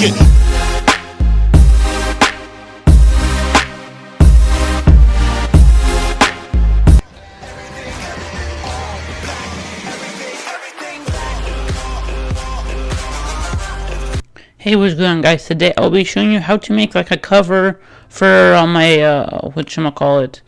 it. Hey, what's going on, guys? Today I'll be showing you how to make like a cover for my whatchamacallit,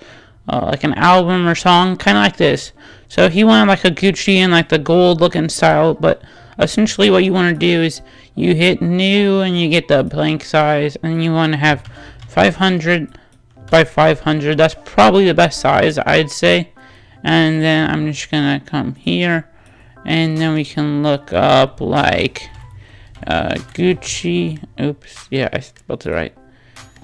like an album or song, kind of like this. So he wanted like a Gucci and like the gold looking style, but essentially what you want to do is you hit new and you get the blank size, and you want to have 500 by 500. That's probably the best size, I'd say. And then I'm just gonna come here, and then we can look up like Gucci. Oops, yeah, I spelled it right.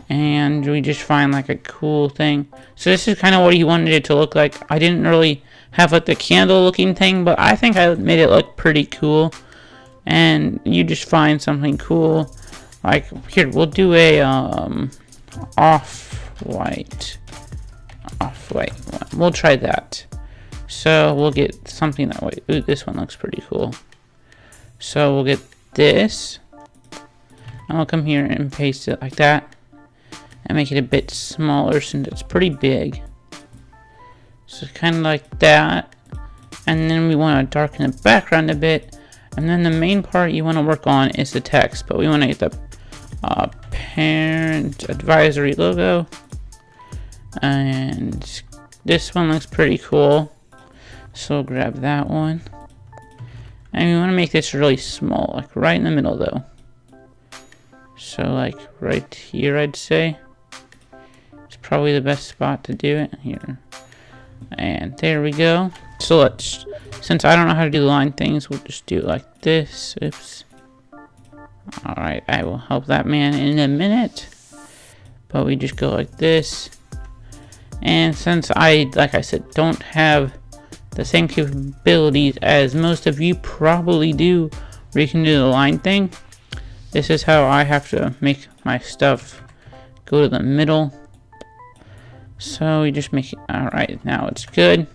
And we just find like a cool thing. So this is kind of what he wanted it to look like. I didn't really have like the candle looking thing, but I think I made it look pretty cool. And you just find something cool. Like here, we'll do a off-white one. We'll try that. So we'll get something that way. Ooh, this one looks pretty cool. So we'll get this, and I'll come here and paste it like that and make it a bit smaller since it's pretty big. So kind of like that, and then we want to darken the background a bit, and then the main part you want to work on is the text, but we want to get the parent advisory logo, and this one looks pretty cool, so we'll grab that one. And we want to make this really small, like right in the middle though. So like right here, I'd say. It's probably the best spot to do it here. And there we go. So let's, since I don't know how to do line things, we'll just do it like this. Oops. Alright, I will help that man in a minute. But we just go like this. And since I, like I said, don't have the same capabilities as most of you probably do, where you can do the line thing, this is how I have to make my stuff go to the middle. So we just make it, alright, now it's good.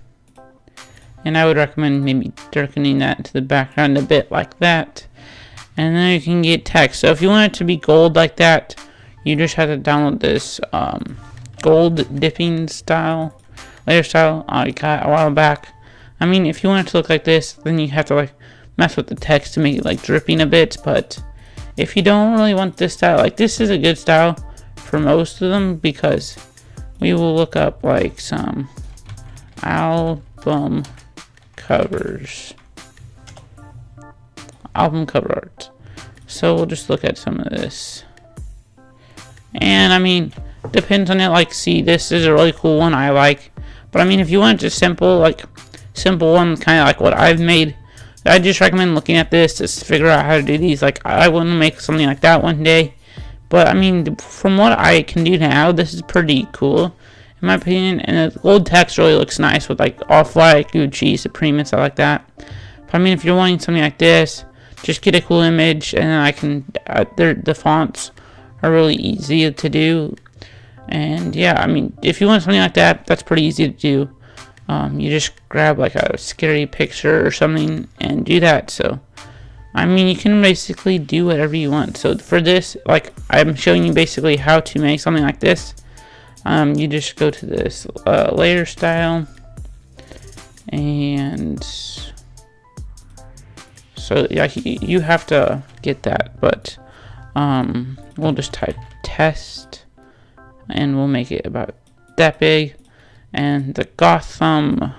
And I would recommend maybe darkening that into the background a bit like that. And then you can get text. So if you want it to be gold like that, you just have to download this gold dipping style, layer style I got a while back. I mean, if you want it to look like this, then you have to like mess with the text to make it like dripping a bit. But if you don't really want this style, like this is a good style for most of them, because we will look up like some album covers, album cover art. So we'll just look at some of this. And I mean, depends on it. Like, see, this is a really cool one I like. But I mean, if you want just simple, like simple one, kind of like what I've made, I just recommend looking at this to figure out how to do these. Like, I want to make something like that one day, but I mean, from what I can do now, this is pretty cool in my opinion. And the gold text really looks nice with like Off-White, Gucci, Supreme, and stuff like that. But I mean, if you're wanting something like this, just get a cool image, and then I can the fonts are really easy to do. And yeah, I mean, if you want something like that, that's pretty easy to do. You just grab like a scary picture or something and do that. So I mean, you can basically do whatever you want. So for this, like, I'm showing you basically how to make something like this. You just go to this layer style, and so yeah, you have to get that, but we'll just type test, and we'll make it about that big. And the Gotham,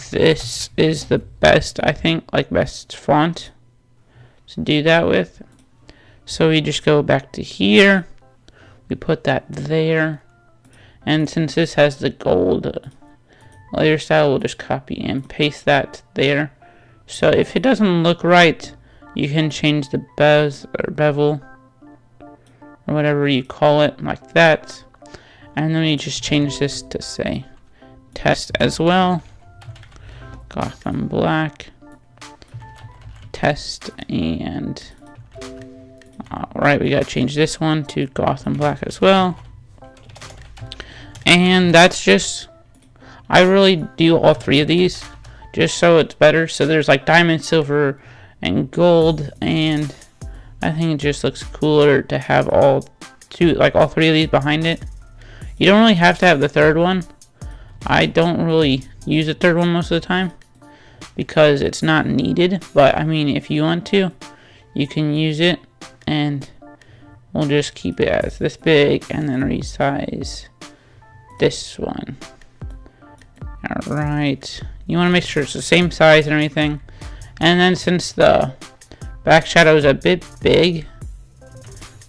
this is the best, I think, like best font to do that with. So we just go back to here, we put that there, and since this has the gold layer style, we'll just copy and paste that there. So if it doesn't look right, you can change the bevel or whatever you call it, like that. And then we just change this to say test as well. Gotham black. Test, and alright, we gotta change this one to Gotham black as well. And that's just, I really do all three of these just so it's better. So there's like diamond, silver, and gold, and I think it just looks cooler to have all three of these behind it. You don't really have to have the third one. I don't really use the third one most of the time because it's not needed, but I mean, if you want to, you can use it, and we'll just keep it as this big and then resize this one. Alright, you want to make sure it's the same size and everything. And then since the back shadow is a bit big,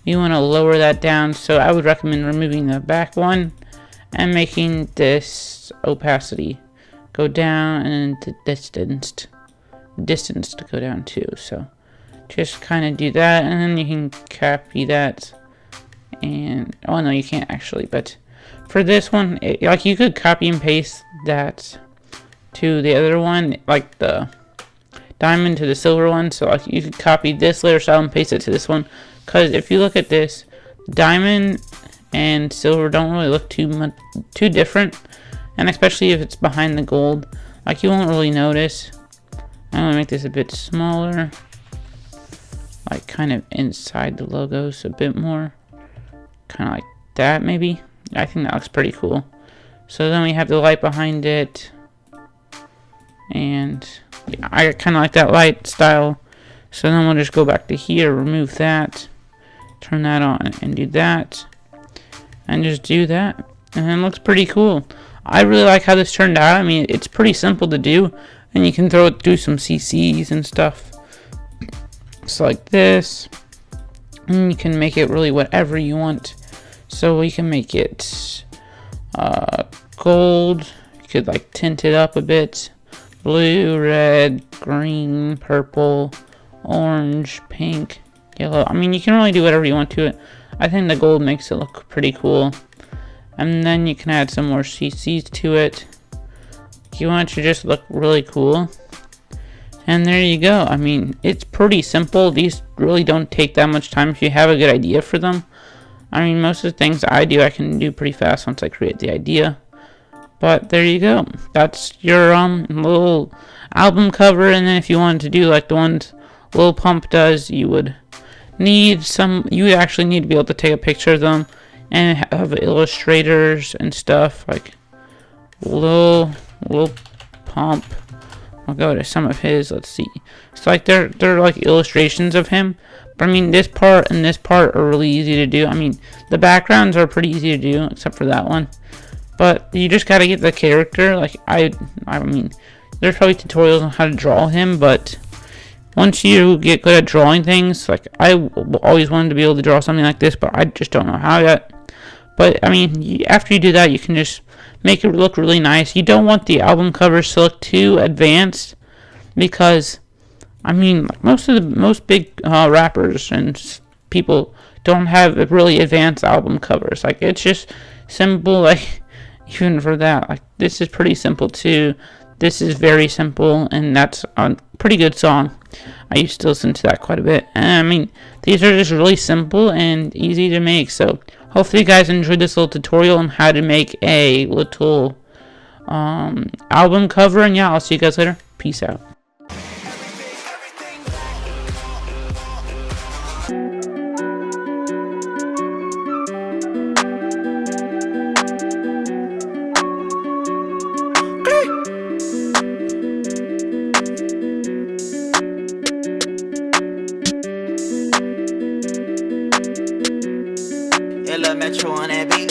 you want to lower that down, so I would recommend removing the back one and making this opacity go down, and the distance to go down too. So just kind of do that, and then you can copy that, and oh no, you can't actually, but for this one, like you could copy and paste that to the other one, like the diamond to the silver one. So like you could copy this layer style and paste it to this one, because if you look at this, diamond and silver don't really look too different, and especially if it's behind the gold, like you won't really notice. I'm gonna make this a bit smaller, like kind of inside the logos a bit more, kind of like that maybe. I think that looks pretty cool. So then we have the light behind it, and yeah, I kind of like that light style. So then we'll just go back to here, remove that, turn that on, and do that, and just do that, and it looks pretty cool. I really like how this turned out. I mean, it's pretty simple to do, and you can throw it through some CCs and stuff. It's like this, and you can make it really whatever you want. So we can make it gold. You could like tint it up a bit. Blue, red, green, purple, orange, pink, yellow. I mean, you can really do whatever you want to it. I think the gold makes it look pretty cool. And then you can add some more CCs to it. You want it to just look really cool. And there you go. I mean, it's pretty simple. These really don't take that much time if you have a good idea for them. I mean, most of the things I do, I can do pretty fast once I create the idea. But there you go. That's your little album cover. And then if you wanted to do like the ones Lil Pump does, you would need you would actually need to be able to take a picture of them and have illustrators and stuff like Lil Pump. I'll go to some of his. Let's see. It's like they're like illustrations of him. But I mean, this part and this part are really easy to do. I mean, the backgrounds are pretty easy to do, except for that one. But you just gotta get the character. Like I mean, there's probably tutorials on how to draw him, but once you get good at drawing things, like I always wanted to be able to draw something like this, but I just don't know how yet. But I mean, after you do that, you can just make it look really nice. You don't want the album covers to look too advanced, because I mean, like most big rappers and people don't have really advanced album covers. Like it's just simple. Like even for that, like this is pretty simple too. This is very simple, and that's a pretty good song. I used to listen to that quite a bit. And I mean, these are just really simple and easy to make. So hopefully you guys enjoyed this little tutorial on how to make a little album cover. And yeah, I'll see you guys later. Peace out. Metro on that beat.